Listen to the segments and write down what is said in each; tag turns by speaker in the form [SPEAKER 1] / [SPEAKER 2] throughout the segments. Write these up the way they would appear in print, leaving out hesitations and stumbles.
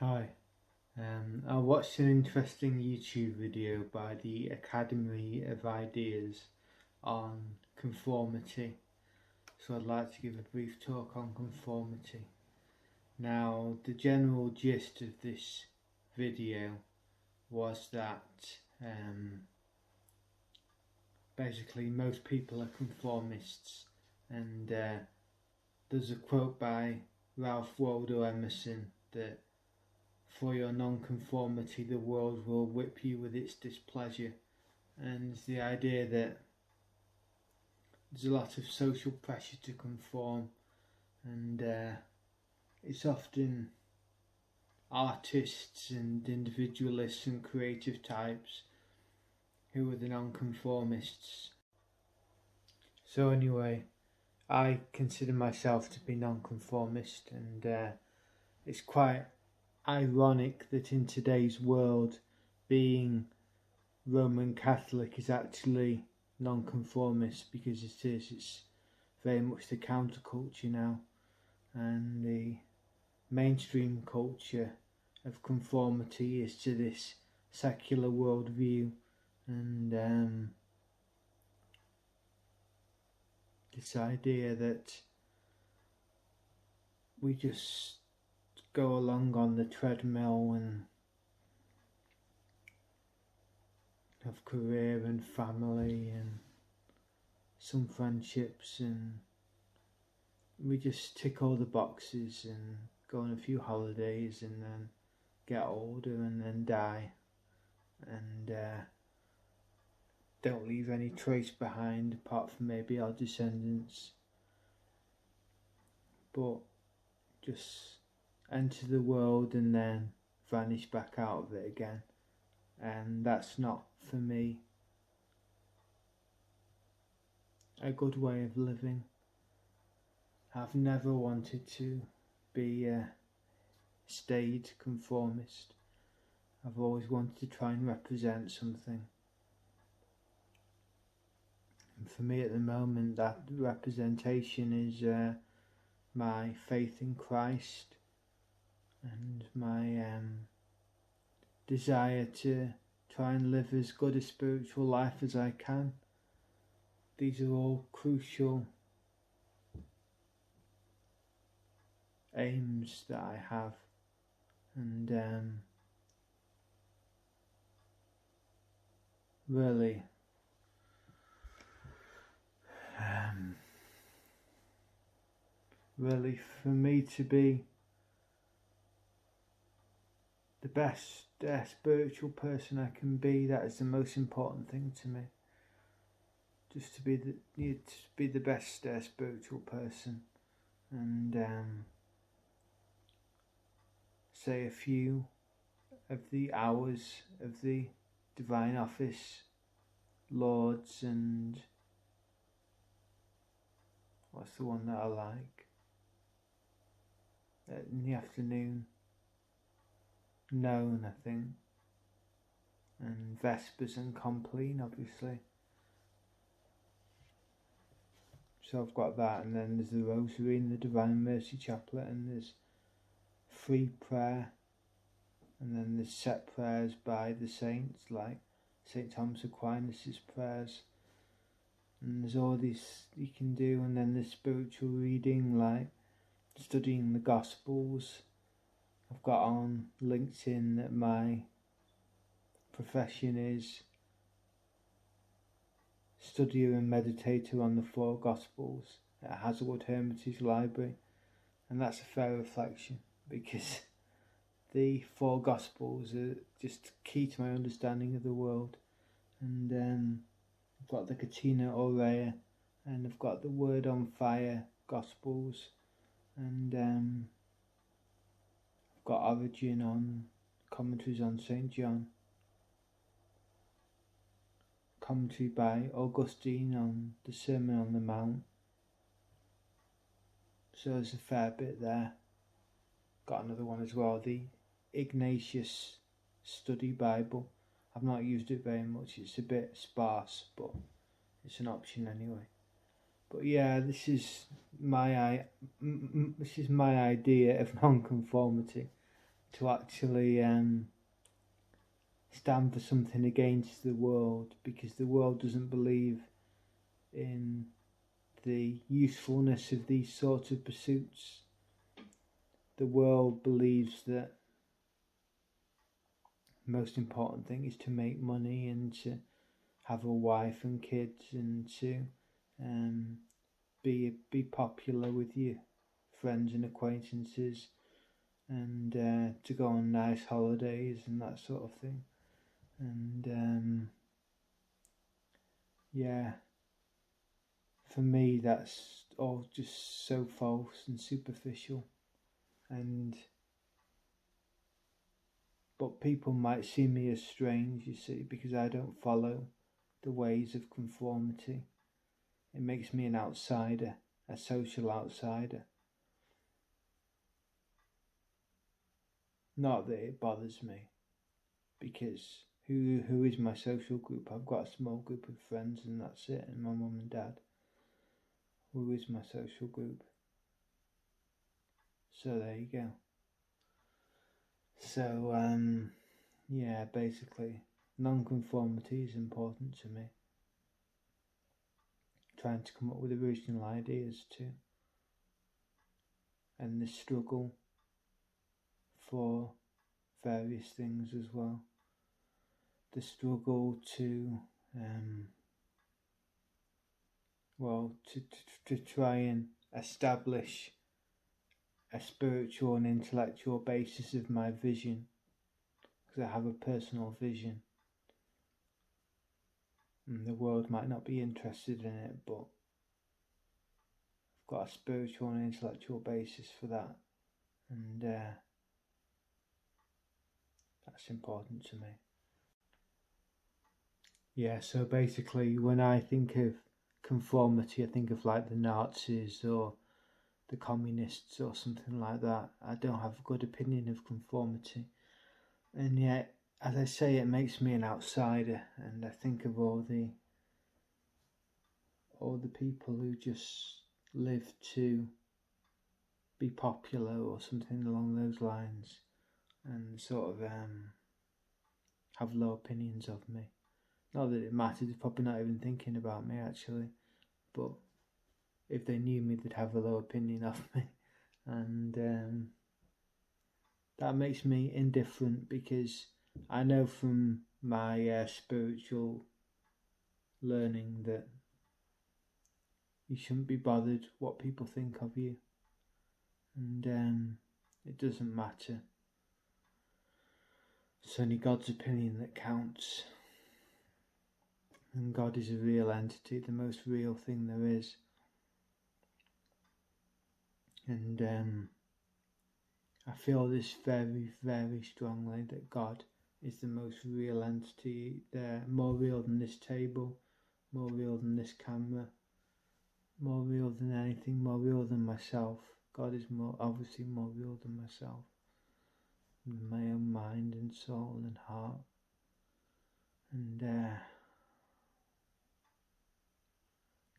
[SPEAKER 1] Hi, I watched an interesting YouTube video by the Academy of Ideas on conformity, so I'd like to give a brief talk on conformity. Now, the general gist of this video was that basically most people are conformists, and there's a quote by Ralph Waldo Emerson that for your nonconformity the world will whip you with its displeasure. And it's the idea that there's a lot of social pressure to conform, and it's often artists and individualists and creative types who are the nonconformists. So anyway, I consider myself to be nonconformist, and it's quite ironic that in today's world being Roman Catholic is actually nonconformist, because it's very much the counterculture now, and the mainstream culture of conformity is to this secular worldview, and this idea that we just go along on the treadmill and have career and family and some friendships, and we just tick all the boxes and go on a few holidays and then get older and then die, and don't leave any trace behind apart from maybe our descendants, but just enter the world and then vanish back out of it again. And that's not, for me, a good way of living. I've never wanted to be a staid conformist. I've always wanted to try and represent something, and for me at the moment that representation is my faith in Christ and my desire to try and live as good a spiritual life as I can. These are all crucial aims that I have, and really for me to be the best spiritual person I can be, that is the most important thing to me. Just to be the best spiritual person, and say a few of the hours of the divine office, Lords, and what's the one that I like in the afternoon? Known, I think, and Vespers and Compline, obviously. So I've got that, and then there's the Rosary and the Divine Mercy Chaplet, and there's free prayer, and then there's set prayers by the saints, like St. Thomas Aquinas' prayers, and there's all these you can do, and then there's spiritual reading, like studying the Gospels. I've got on LinkedIn that my profession is studier and meditator on the 4 Gospels at Hazelwood Hermitage Library, and that's a fair reflection, because the 4 Gospels are just key to my understanding of the world. And I've got the Catena Aurea, and I've got the Word on Fire Gospels, and I've got Origin on commentaries on St. John, commentary by Augustine on the Sermon on the Mount. So there's a fair bit there. Got another one as well, the Ignatius Study Bible. I've not used it very much, it's a bit sparse, but it's an option anyway. But yeah, this is my idea of nonconformity. to actually stand for something against the world, because the world doesn't believe in the usefulness of these sorts of pursuits. The world believes that the most important thing is to make money and to have a wife and kids and to be popular with your friends and acquaintances, and to go on nice holidays and that sort of thing. And yeah, for me that's all just so false and superficial. But people might see me as strange, you see, because I don't follow the ways of conformity. It makes me an outsider, a social outsider. Not that it bothers me, because who is my social group? I've got a small group of friends and that's it, and my mum and dad. Who is my social group? So there you go. So yeah, basically nonconformity is important to me. Trying to come up with original ideas too. And the struggle for various things as well. The struggle to to try and establish a spiritual and intellectual basis of my vision, because I have a personal vision, and the world might not be interested in it, but I've got a spiritual and intellectual basis for that, and that's important to me. Yeah, so basically when I think of conformity, I think of like the Nazis or the communists or something like that. I don't have a good opinion of conformity, and yet, as I say, it makes me an outsider. And I think of all the people who just live to be popular or something along those lines, and sort of have low opinions of me. Not that it matters, they're probably not even thinking about me actually, but if they knew me, they'd have a low opinion of me. And that makes me indifferent, because I know from my spiritual learning that you shouldn't be bothered what people think of you, and it doesn't matter. It's only God's opinion that counts, and God is a real entity, the most real thing there is. And I feel this very, very strongly, that God is the most real entity there, more real than this table, more real than this camera, more real than anything, more real than myself. God is obviously more real than myself, than my own mind and soul and heart. And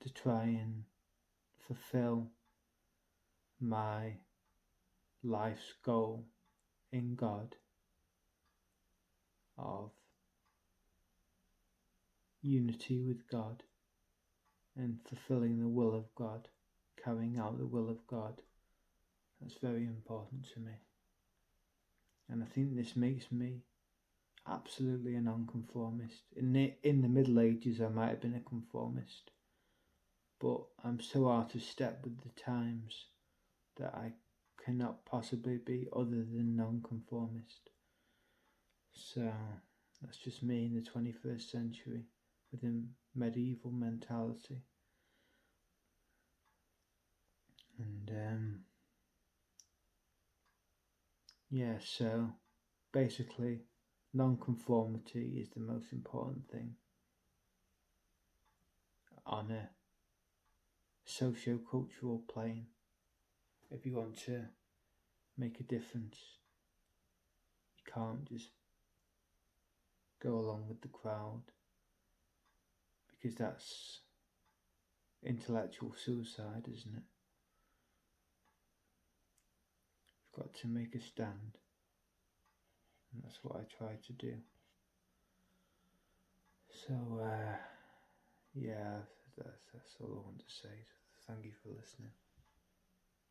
[SPEAKER 1] to try and fulfill my life's goal in God of unity with God and fulfilling the will of God, carrying out the will of God, that's very important to me. And I think this makes me absolutely a nonconformist. In the Middle Ages I might have been a conformist, but I'm so out of step with the times that I cannot possibly be other than nonconformist. So that's just me in the 21st century with a medieval mentality. And yeah, so basically nonconformity is the most important thing on a socio-cultural plane. If you want to make a difference, you can't just go along with the crowd, because that's intellectual suicide, isn't it? You've got to make a stand. And that's what I try to do. So, yeah, that's all I want to say. Thank you for listening.